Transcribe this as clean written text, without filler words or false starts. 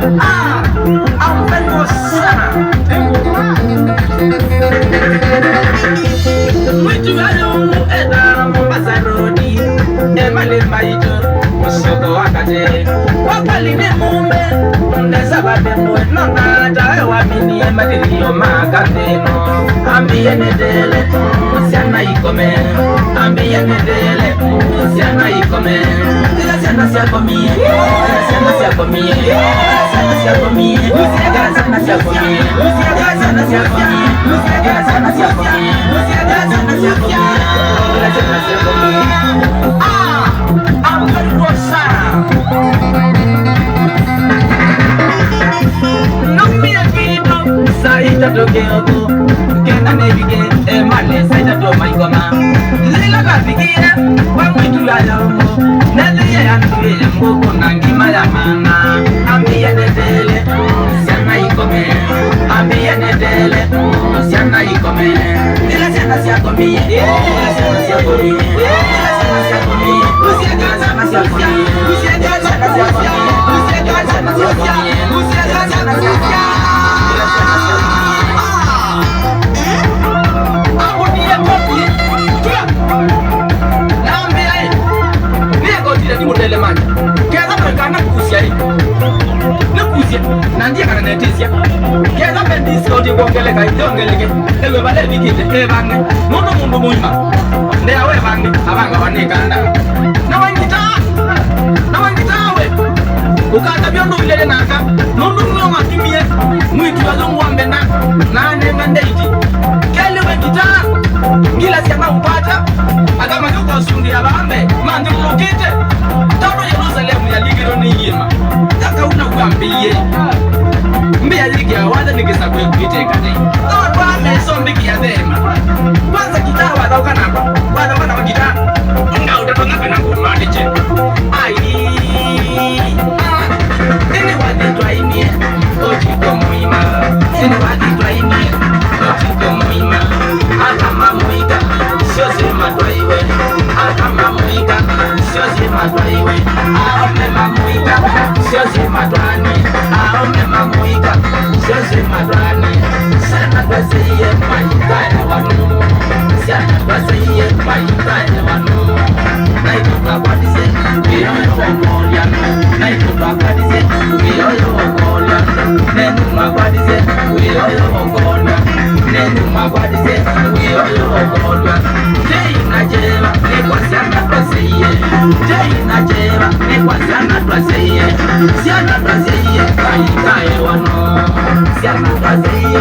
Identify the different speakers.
Speaker 1: Ampendo sana mwitu ayo eda Mombasa rodi emale maito Soko wakate wakali ni mumbe Ndesa bademo nona Tae wamini emadirio makateno Ambiye nedele Musiana ikome Ambiye nedele Musiana ikome Tila siana siakomie Siana siakomie Siana siakomie Siana siakomie Siana siakomie Siana siakomie Siana siakomie Ampendo sana Nomia kido Saita toke ogo Kena nebige Emale saita to maigoma Lila kafikire Wamwitu ya yongo Neliye yanduye Mbogo nangima ya mana Ambiye nedele Siana ikome Ambiye nedele Siana ikome Lila siana siakomie Lila siana siakomie Lila siana siakomie Siana siakomie Siana siakomie Nandia kana netisia keza bendisi oti kuongeleka idongeleke ewe bale bikite ebange nono mundu muima nde awe bange abanga wanekanda na wangita we ukata byondo bilele naka nono mwoma kimie mwitu azongwambe na nenga ndeiti kele wangita ngila siama upata agama yuko sundi abambe mandi mukite tano Yerusalemu ya ligiro ni yima taka una kuambiye mbia ligi ya wada nigesa kwe kuiteka ne kwa meso mbiki ya zema kwanza kita wada ukanapa wada wa kita nga utatonga pena kumadiche Sini wadi twaimie Ojiko muima Sini wadi twaimie Ojiko muima Akama muika Siosi matwaiwe Akama muika Siosi matwaiwe Aome mamuika Siosi matwani Aome mamuika Siosi matwani Sana kwa siye Maitane wanu Sana kwa siye Maitane wanu Naituka kwa dise Kiyoyo wakolia Naituka kwa dise Kiyoyo wakolia Nenuma kwa dise Kiyoyo wakolia Nenuma kwa dise Kiyoyo wakolia Jei na jeva Ni kwa siana kwa siye Jei na jeva Ni kwa siana kwa siye Siana kwa siye Kaikae wano Siana kwa siye